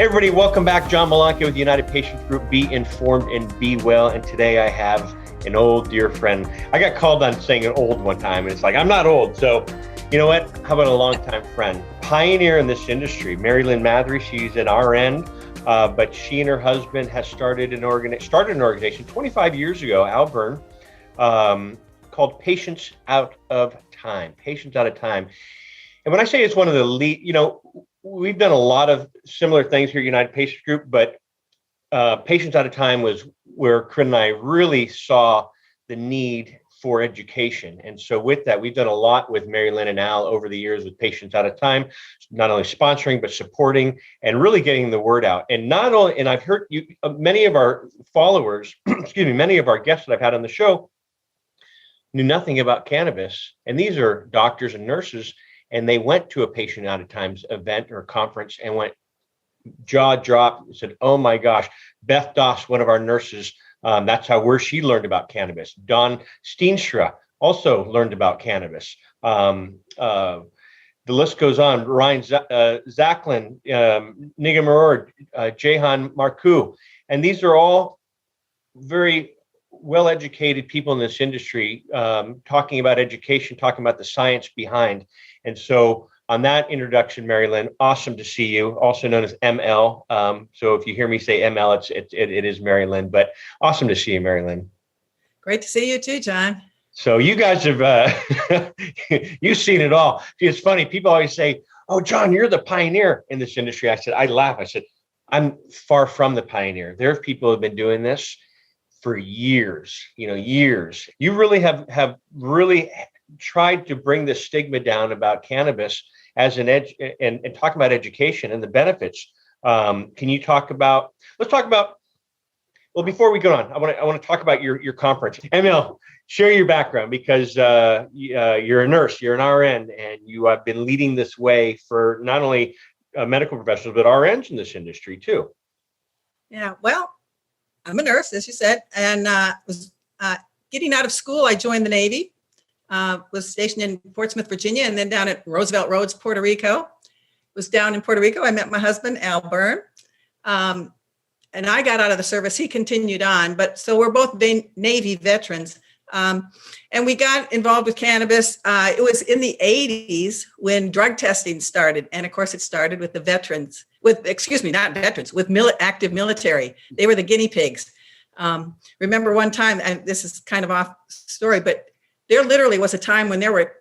Hey everybody, welcome back. John Malanca with United Patients Group. Be informed and be well. And today I have an old dear friend. I got called on saying an old one time, and it's like, I'm not old. So you know what? How about a longtime friend? Pioneer in this industry, Lynn Mathre. She's an RN, but she and her husband has started an organization 25 years ago, Alburn, called Patients Out of Time. Patients Out of Time. And when I say it's one of the lead, we've done a lot of similar things here at United Patients Group, but Patients Out of Time was where Corinne and I really saw the need for education. And so with that, we've done a lot with Lynn and Al over the years with Patients Out of Time, not only sponsoring, but supporting and really getting the word out. And I've heard many of our followers, many of our guests that I've had on the show knew nothing about cannabis. And these are doctors and nurses. And they went to a Patient Out of Time's event or conference and went jaw dropped and said, oh my gosh, Beth Doss, one of our nurses, that's where she learned about cannabis. Dawn Steenstra also learned about cannabis. The list goes on. Ryan Zachlin, Nigam Maror, Jehan Marcoux. And these are all very well-educated people in this industry, talking about education, talking about the science behind. And so on that introduction, Lynn, awesome to see you, also known as ML. So if you hear me say ML, it is Lynn, but awesome to see you, Lynn. Great to see you too, John. So you guys have, you've seen it all. See, it's funny. People always say, oh, John, you're the pioneer in this industry. I laugh. I said, I'm far from the pioneer. There are people who have been doing this for years, years. You really have really tried to bring the stigma down about cannabis as an and talk about education and the benefits. Can you let's talk about, well, before we go on, I want to talk about your conference. ML, share your background because you're a nurse, you're an RN, and you have been leading this way for not only medical professionals, but RNs in this industry too. Yeah, well, I'm a nurse, as you said, and was getting out of school. I joined the Navy, was stationed in Portsmouth, Virginia, and then down at Roosevelt Roads, Puerto Rico. Was down in Puerto Rico. I met my husband, Alburn, and I got out of the service. He continued on, but so we're both Navy veterans. And we got involved with cannabis. It was in the 80s when drug testing started. And of course, it started with the veterans, with active military. They were the guinea pigs. Remember one time, and this is kind of off story, but there literally was a time when there were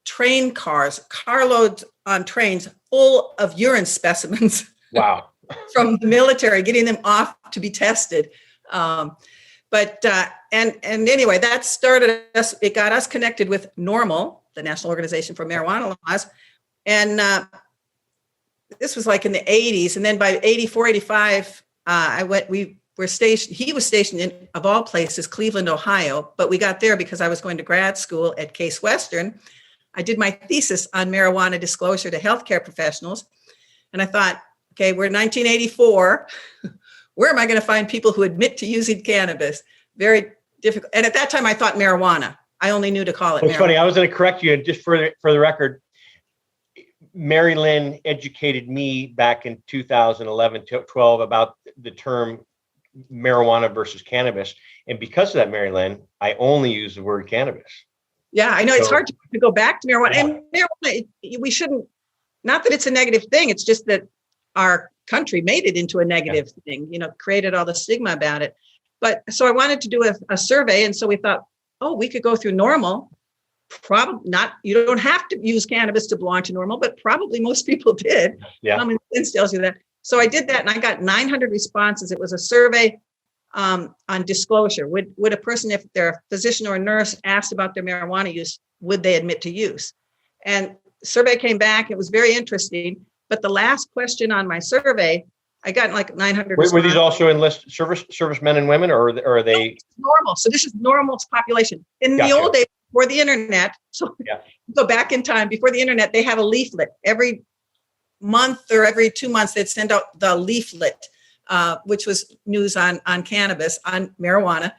train carloads on trains full of urine specimens. Wow. From the military, getting them off to be tested. But anyway, that started us. It got us connected with NORML, the National Organization for Marijuana Laws, and this was like in the 80s. And then by 84, 85, we were stationed. He was stationed in, of all places, Cleveland, Ohio. But we got there because I was going to grad school at Case Western. I did my thesis on marijuana disclosure to healthcare professionals, and I thought, okay, we're 1984. Where am I going to find people who admit to using cannabis? Very difficult. And at that time, I thought marijuana. I only knew to call it marijuana. It's funny. I was going to correct you. And just for the record, Lynn educated me back in 2011, 12 about the term marijuana versus cannabis. And because of that, Lynn, I only use the word cannabis. Yeah, I know. It's hard to go back to marijuana. And marijuana, we shouldn't, not that it's a negative thing. It's just that our country made it into a negative thing, created all the stigma about it. But so I wanted to do a survey. And so we thought, we could go through NORML. Probably not, you don't have to use cannabis to belong to NORML, but probably most people did. Yeah. Common sense tells you that. So I did that and I got 900 responses. It was a survey on disclosure. Would a person, if they're a physician or a nurse, asked about their marijuana use, would they admit to use? And the survey came back. It was very interesting. But the last question on my survey, I got like 900. Were these also enlisted servicemen and women, or are they normal? So this is normal population. In the old days, before the internet, go back in time, before the internet, they had a leaflet. Every month or every 2 months, they'd send out the leaflet, which was news on cannabis, on marijuana.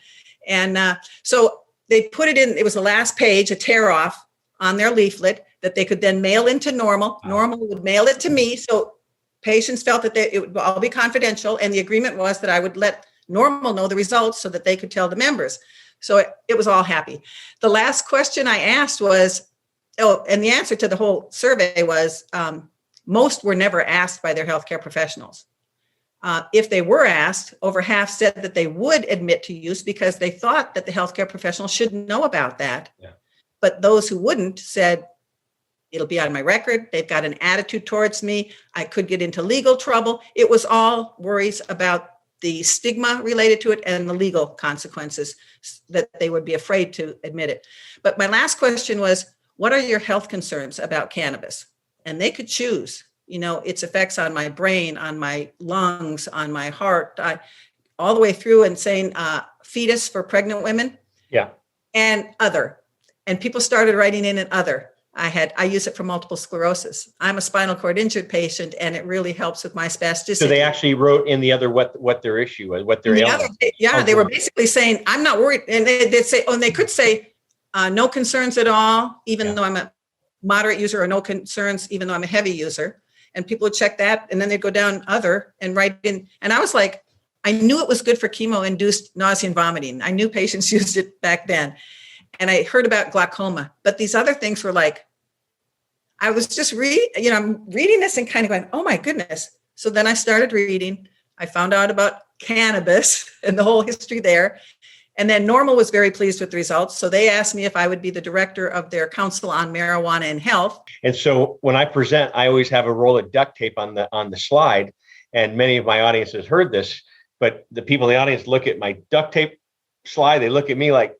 And so they put it in, it was the last page, a tear off on their leaflet that they could then mail into NORML. NORML would mail it to me. So patients felt that it would all be confidential, and the agreement was that I would let Normal know the results so that they could tell the members. So it was all happy. The last question I asked was, and the answer to the whole survey was, most were never asked by their healthcare professionals. If they were asked, over half said that they would admit to use because they thought that the healthcare professional should know about that. Yeah. But those who wouldn't said, it'll be on my record. They've got an attitude towards me. I could get into legal trouble. It was all worries about the stigma related to it and the legal consequences, that they would be afraid to admit it. But my last question was, what are your health concerns about cannabis? And they could choose, its effects on my brain, on my lungs, on my heart, all the way through, and saying fetus for pregnant women. Yeah. And other. And people started writing in an other. I use it for multiple sclerosis. I'm a spinal cord injured patient, and it really helps with my spasticity. So they actually wrote in the other what their issue was, what their ailment. They were basically saying, I'm not worried. And they'd say, and they could say, no concerns at all, even though I'm a moderate user, or no concerns, even though I'm a heavy user. And people would check that, and then they'd go down other and write in. And I was like, I knew it was good for chemo-induced nausea and vomiting. I knew patients used it back then. And I heard about glaucoma, but these other things were like, I was just I'm reading this and kind of going, oh my goodness. So then I started reading. I found out about cannabis and the whole history there. And then Normal was very pleased with the results. So they asked me if I would be the director of their Council on Marijuana and Health. And so when I present, I always have a roll of duct tape on the slide. And many of my audience has heard this, but the people in the audience look at my duct tape slide. They look at me like,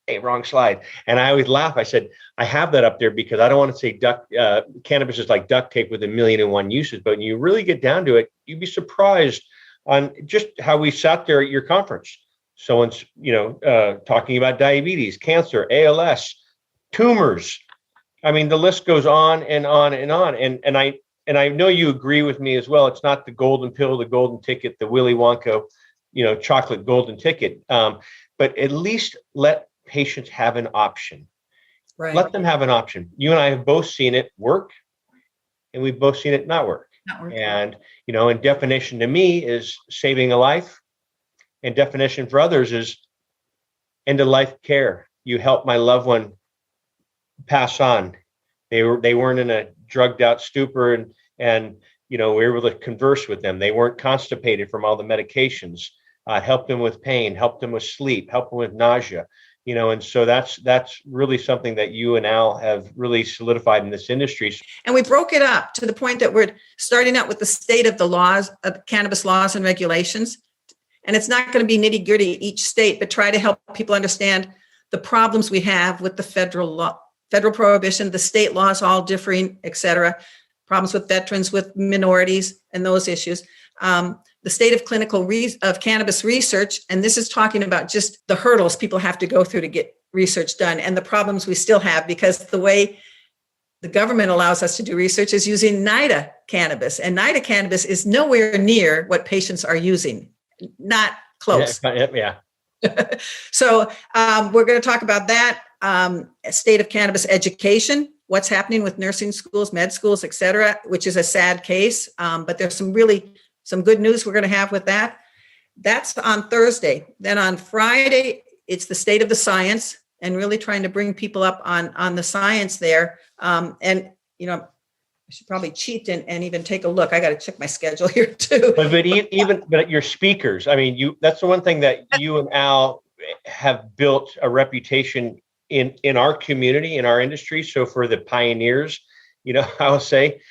hey, wrong slide. And I always laugh. I said, I have that up there because I don't want to say cannabis is like duct tape with 1,000,001 uses. But when you really get down to it, you'd be surprised on just how we sat there at your conference. Someone's, talking about diabetes, cancer, ALS, tumors. I mean, the list goes on and on and on. And I know you agree with me as well. It's not the golden pill, the golden ticket, the Willy Wonka, chocolate golden ticket. But at least let patients have an option. Right. Let them have an option. You and I have both seen it work, and we've both seen it not work. And, and definition to me is saving a life. And definition for others is end of life care. You help my loved one pass on. They weren't in a drugged out stupor, and we were able to converse with them. They weren't constipated from all the medications. Helped them with pain, helped them with sleep, helped them with nausea. And so that's really something that you and Al have really solidified in this industry. And we broke it up to the point that we're starting out with the state of the laws, of cannabis laws and regulations. And it's not going to be nitty gritty each state, but try to help people understand the problems we have with the federal law, federal prohibition, the state laws all differing, et cetera, problems with veterans, with minorities, and those issues. The state of clinical of cannabis research, and this is talking about just the hurdles people have to go through to get research done, and the problems we still have because the way the government allows us to do research is using NIDA cannabis, and NIDA cannabis is nowhere near what patients are using, not close. Yeah. So we're going to talk about that, state of cannabis education, what's happening with nursing schools, med schools, et cetera, which is a sad case, but there's some good news we're going to have with that. That's on Thursday. Then on Friday, it's the state of the science and really trying to bring people up on the science there. And, I should probably cheat and even take a look. I got to check my schedule here too. But your speakers, I mean, that's the one thing that you and Al have built a reputation in our community, in our industry. So for the pioneers, I'll say,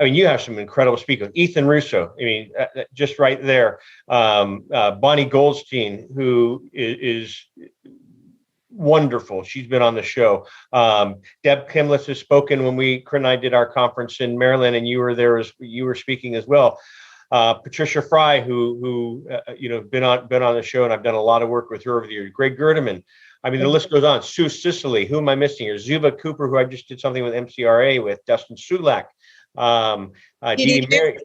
you have some incredible speakers. Ethan Russo, just right there. Bonnie Goldstein, who is wonderful. She's been on the show. Deb Kimless has spoken when Corinne and I did our conference in Maryland, and you were there you were speaking as well. Patricia Fry, who been on the show, and I've done a lot of work with her over the years. Greg Gerdeman. The list goes on. Sue Sicily, who am I missing here? Zuba Cooper, who I just did something with MCRA with. Dustin Sulak. Didi Mary.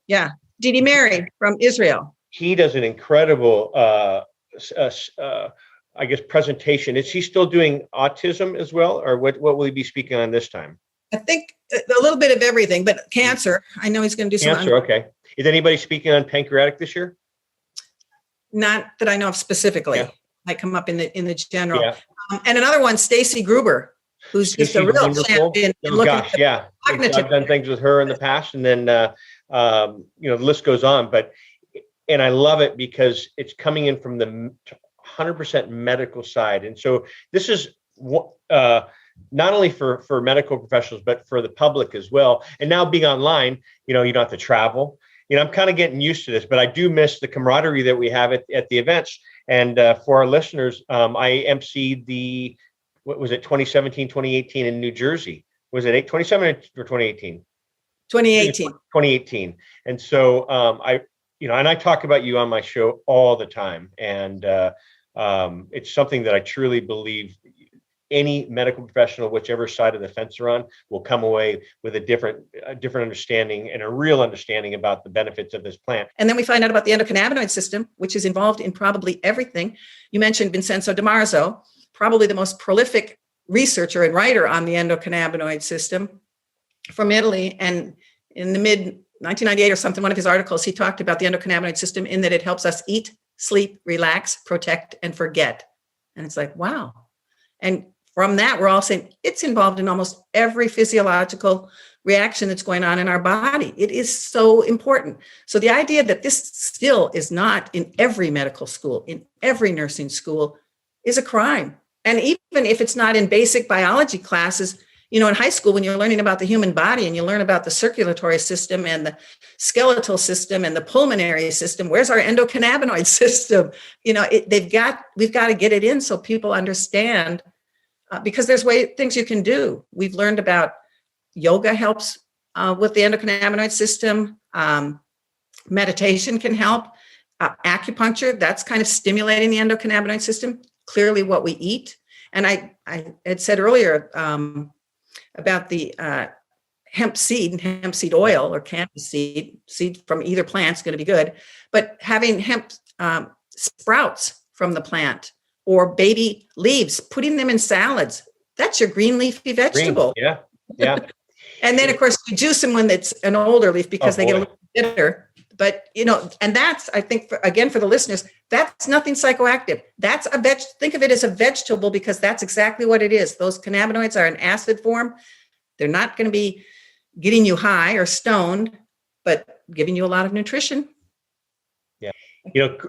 Yeah, Didi Mary from Israel. He does an incredible, presentation. Is he still doing autism as well, or what will he be speaking on this time? I think a little bit of everything, but cancer. I know he's going to do Cancer, okay. Is anybody speaking on pancreatic this year? Not that I know of specifically. Yeah. Might come up in the general. Yeah. And another one, Stacy Gruber, who's just a She's real wonderful. champion. Oh gosh, yeah. I've done things with her in the past, and then the list goes on. And I love it because it's coming in from the 100% medical side, and so this is not only for medical professionals but for the public as well. And now being online, you don't have to travel. I'm kind of getting used to this, but I do miss the camaraderie that we have at the events. And for our listeners, I emceed the, what was it, 2017, 2018 in New Jersey. Was it 2017 or 2018? 2018. 2018. And so and I talk about you on my show all the time. And it's something that I truly believe any medical professional, whichever side of the fence they're on, will come away with a different understanding and a real understanding about the benefits of this plant. And then we find out about the endocannabinoid system, which is involved in probably everything. You mentioned Vincenzo Di Marzo, probably the most prolific researcher and writer on the endocannabinoid system from Italy. And in the mid 1998 or something, one of his articles, he talked about the endocannabinoid system in that it helps us eat, sleep, relax, protect, and forget. And it's like, wow. And from that, we're all saying it's involved in almost every physiological reaction that's going on in our body. It is so important. So the idea that this still is not in every medical school, in every nursing school, is a crime. And even if it's not in basic biology classes, in high school, when you're learning about the human body and you learn about the circulatory system and the skeletal system and the pulmonary system, where's our endocannabinoid system? We've got to get it in so people understand. Because there's things you can do. We've learned about yoga helps with the endocannabinoid system. Meditation can help. Acupuncture, that's kind of stimulating the endocannabinoid system. Clearly what we eat. And I had said earlier about the hemp seed oil or cannabis seed from either plant is going to be good. But having hemp sprouts from the plant, or baby leaves, putting them in salads. That's your green leafy vegetable. Green. Yeah. And then, of course, you juice them when it's an older leaf because they get a little bitter. But, and that's, I think, for the listeners, that's nothing psychoactive. That's think of it as a vegetable because that's exactly what it is. Those cannabinoids are in acid form. They're not going to be getting you high or stoned, but giving you a lot of nutrition.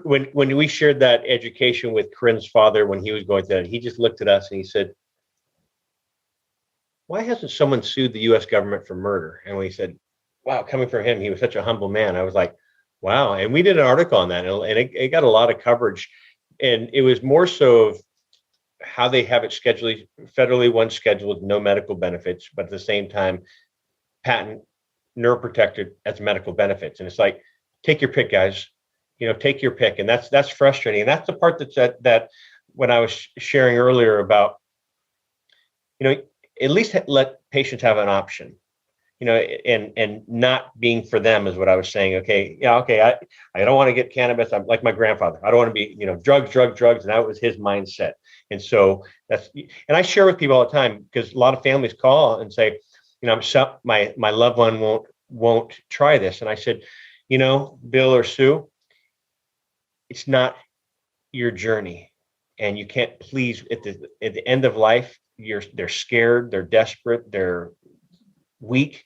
When we shared that education with Corinne's father, when he was going through that, he just looked at us and he said, why hasn't someone sued the U.S. government for murder? And we said, wow, coming from him, he was such a humble man. I was like, wow. And we did an article on that, and it got a lot of coverage. And it was more so of how they have it scheduled, federally one scheduled, no medical benefits, but at the same time, patent neuroprotected as medical benefits. And it's like, take your pick, guys. Take your pick. And that's frustrating. And that's the part that when I was sharing earlier about, at least let patients have an option, and not being for them is what I was saying. I don't want to get cannabis. I'm like my grandfather. I don't want to be, drugs. And that was his mindset. And so and I share with people all the time because a lot of families call and say, my loved one won't try this. And I said, Bill or Sue, it's not your journey, and you can't please at the end of life. They're scared, they're desperate, they're weak,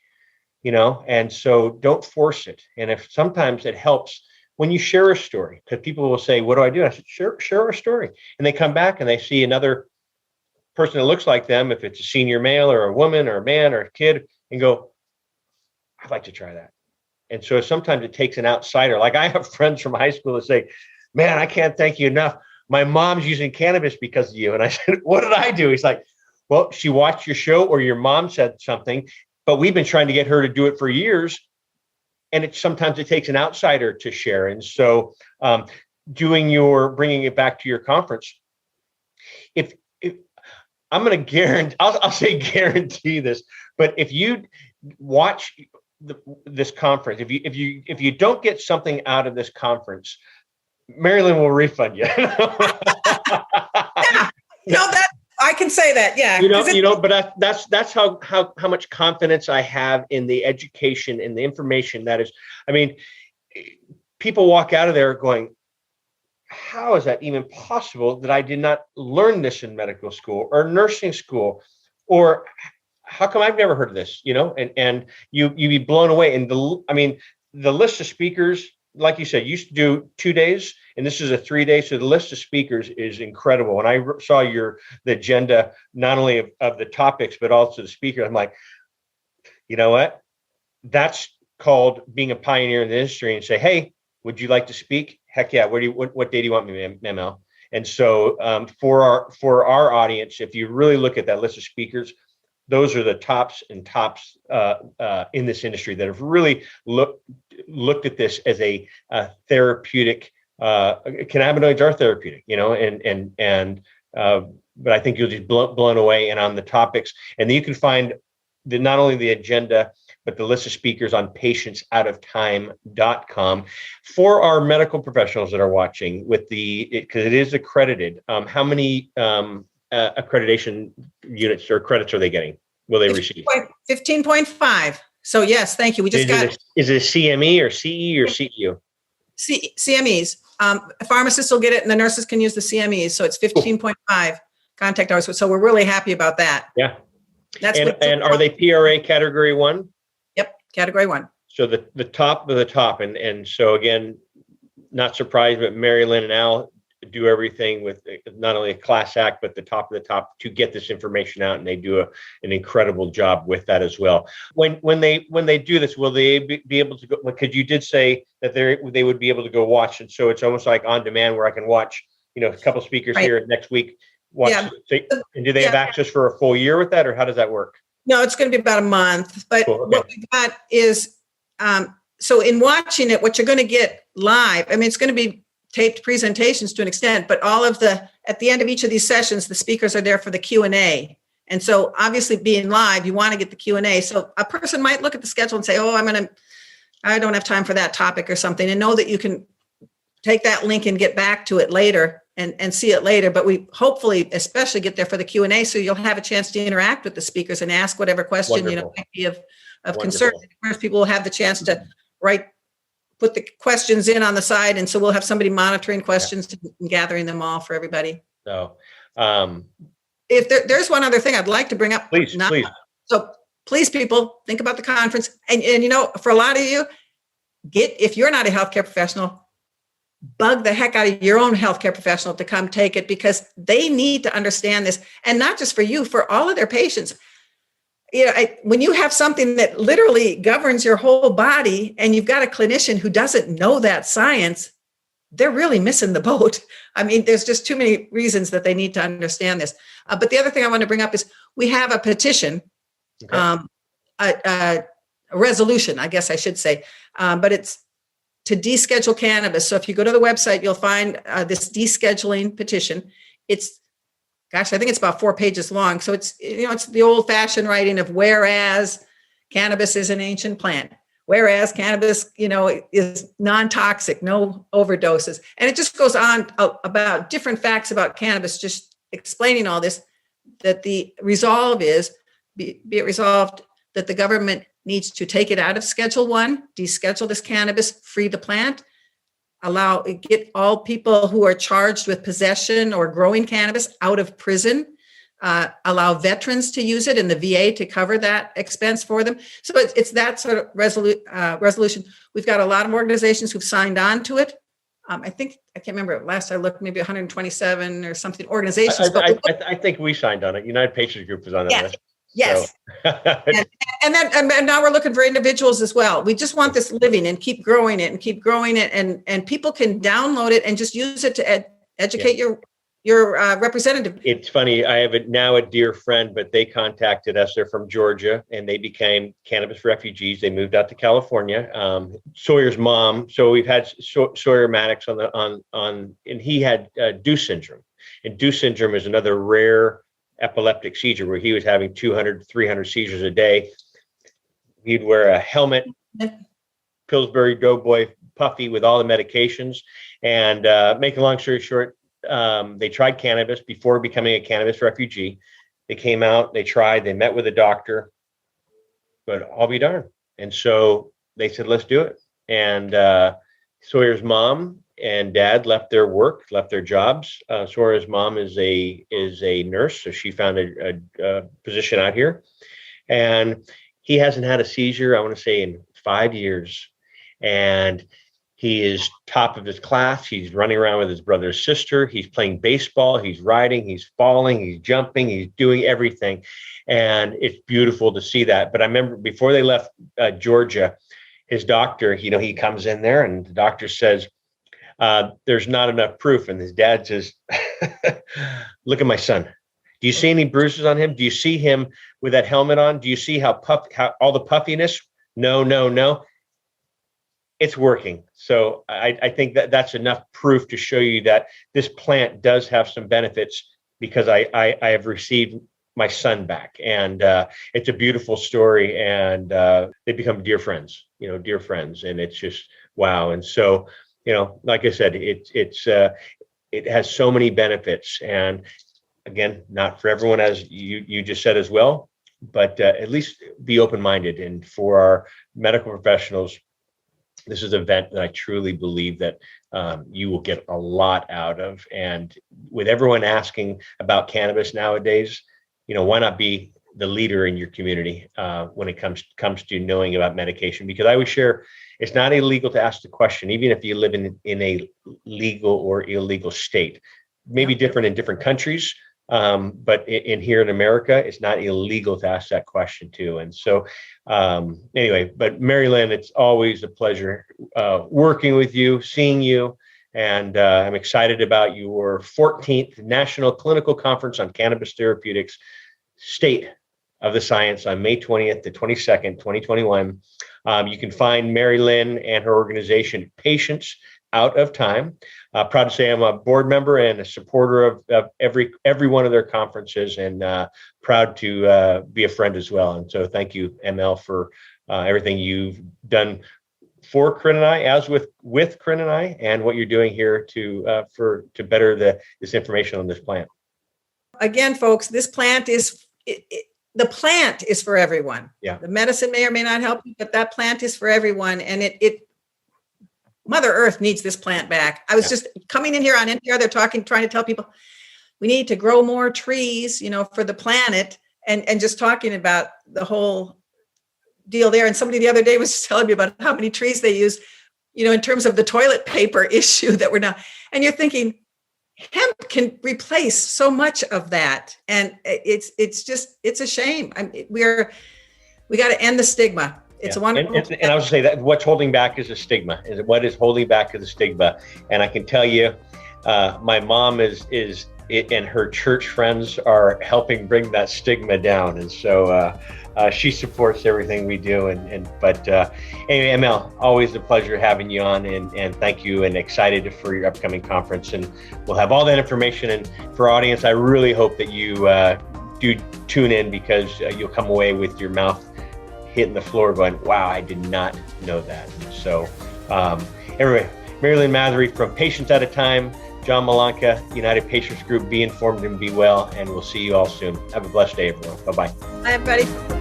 and so don't force it. And if sometimes it helps when you share a story, because people will say, what do I do? I said, share a story. And they come back and they see another person that looks like them, if it's a senior male or a woman or a man or a kid, and go, I'd like to try that. And so sometimes it takes an outsider. Like I have friends from high school that say, man, I can't thank you enough. My mom's using cannabis because of you. And I said, what did I do? He's like, well, she watched your show or your mom said something, but we've been trying to get her to do it for years. And sometimes it takes an outsider to share. And so bringing it back to your conference, if I'm going to I'll say guarantee this, but if you watch this conference, if you don't get something out of this conference, Marilyn will refund you. That I can say that, yeah. But that's how much confidence I have in the education and the information that is. I mean, people walk out of there going, how is that even possible that I did not learn this in medical school or nursing school, or how come I've never heard of this? And you be blown away. And the list of speakers, like you said, used to do 2 days, and this is a 3-day. So the list of speakers is incredible. And I saw the agenda, not only of the topics, but also the speakers. I'm like, you know what? That's called being a pioneer in the industry and say, hey, would you like to speak? Heck yeah. What day do you want me, Memo? And so for our audience, if you really look at that list of speakers, those are the tops in this industry that have really looked at this as a therapeutic. Cannabinoids are therapeutic, but I think you'll just blown away. And on the topics, and then you can find not only the agenda, but the list of speakers on patientsoutofTime.com. For our medical professionals that are watching, because it is accredited, how many accreditation units or credits are they getting? Will they receive? 15.5. So yes, thank you. We just is it a CME or CE or CEU? CMEs. Pharmacists will get it, and the nurses can use the CMEs. So it's 15.5 contact hours. So we're really happy about that. Yeah. And are they PRA category 1? Yep, category 1. So the top of the top, and so again, not surprised, but Mary Lynn and Al do everything with not only a class act, but the top of the top to get this information out, and they do an incredible job with that as well. When they do this, will they be able to go? Because you did say that they would be able to go watch, and so it's almost like on demand where I can watch, a couple speakers here next week. And do they have access for a full year with that, or how does that work? No, it's going to be about a month. But cool. Okay. What we've got is, so in watching it, what you're going to get live, it's going to be taped presentations to an extent, but at the end of each of these sessions, the speakers are there for the Q&A. And so obviously being live, you want to get the Q&A. So a person might look at the schedule and say, oh, I don't have time for that topic or something, and know that you can take that link and get back to it later and see it later. But we hopefully especially get there for the Q&A, so you'll have a chance to interact with the speakers and ask whatever question might be of concern. Of course, people will have the chance to put the questions in on the side, and so we'll have somebody monitoring questions and gathering them all for everybody. So if there's one other thing I'd like to bring up. Please. So please, people, think about the conference. And for a lot of you, if you're not a healthcare professional, bug the heck out of your own healthcare professional to come take it, because they need to understand this. And not just for you, for all of their patients. When you have something that literally governs your whole body, and you've got a clinician who doesn't know that science, they're really missing the boat. There's just too many reasons that they need to understand this. But the other thing I want to bring up is we have a petition, a resolution, I guess I should say, but it's to deschedule cannabis. So if you go to the website, you'll find this descheduling petition. I think it's about 4 pages long. So it's the old fashioned writing of whereas cannabis is an ancient plant, whereas cannabis, is non-toxic, no overdoses. And it just goes on about different facts about cannabis, just explaining all this, that the resolve is, be it resolved that the government needs to take it out of Schedule 1, deschedule this cannabis, free the plant, get all people who are charged with possession or growing cannabis out of prison, allow veterans to use it and the VA to cover that expense for them. So it's that sort of resolution. We've got a lot of organizations who've signed on to it. I can't remember, last I looked, maybe 127 or something organizations. I think we signed on it. United Patients Group was on that list. Yes. So. and now we're looking for individuals as well. We just want this living and keep growing it and people can download it and just use it to educate your representative. It's funny. I have now a dear friend, but they contacted us. They're from Georgia, and they became cannabis refugees. They moved out to California. Sawyer's mom. So we've had Sawyer Maddox and he had Deuce syndrome, and Deuce syndrome is another rare epileptic seizure where he was having 200, 300 seizures a day. He'd wear a helmet, Pillsbury Doughboy puffy with all the medications. And make a long story short, they tried cannabis before becoming a cannabis refugee. They came out, they tried, they met with a doctor, but I'll be darned. And so they said, let's do it. And Sawyer's mom and dad left their work, left their jobs. Sawyer's mom is a nurse, so she found a position out here. And he hasn't had a seizure, I want to say, in 5 years. And he is top of his class. He's running around with his brother's sister. He's playing baseball. He's riding. He's falling. He's jumping. He's doing everything. And it's beautiful to see that. But I remember before they left Georgia, his doctor, he comes in there and the doctor says, there's not enough proof. And his dad says, look at my son. Do you see any bruises on him? Do you see him with that helmet on? Do you see how all the puffiness? No. It's working. So I think that's enough proof to show you that this plant does have some benefits, because I have received my son back, and it's a beautiful story, and they become dear friends, and it's just, wow. And so, like I said, it has so many benefits, and again, not for everyone, as you just said as well, but at least be open-minded. And for our medical professionals, this is an event that I truly believe that you will get a lot out of. And with everyone asking about cannabis nowadays, why not be the leader in your community when it comes to knowing about medication? Because I always share, it's not illegal to ask the question, even if you live in a legal or illegal state. Maybe different in different countries, but in here in America, it's not illegal to ask that question too. And so anyway, but Mary Lynn, it's always a pleasure working with you, seeing you. And I'm excited about your 14th National Clinical Conference on Cannabis Therapeutics, State of the Science, on May 20th to 22nd, 2021. You can find Mary Lynn and her organization, Patients Out of Time. Proud to say I'm a board member and a supporter of every one of their conferences, and proud to be a friend as well. And so thank you, ML, for everything you've done for CARN and I, as with CARN and I, and what you're doing here to better this information on this plant. Again, folks, this plant is the plant is for everyone. Yeah. The medicine may or may not help you, but that plant is for everyone, and it Mother Earth needs this plant back. I was just coming in here on NPR. They're trying to tell people we need to grow more trees, for the planet, and just talking about the whole deal there. And somebody the other day was just telling me about how many trees they use, in terms of the toilet paper issue that we're now. And you're thinking, hemp can replace so much of that, and it's a shame. We got to end the stigma. It's a wonderful. And I was going to say that what's holding back is a stigma. What is holding back is a stigma. And I can tell you, my mom and her church friends are helping bring that stigma down. And so she supports everything we do. But anyway, ML, always a pleasure having you on, and thank you, and excited for your upcoming conference. And we'll have all that information. And for our audience, I really hope that you do tune in, because you'll come away with your mouth hitting the floor going, wow, I did not know that. So anyway, Lynn Mathre from Patients at a Time, John Malanca, United Patients Group, be informed and be well, and we'll see you all soon. Have a blessed day, everyone. Bye-bye. Bye, everybody.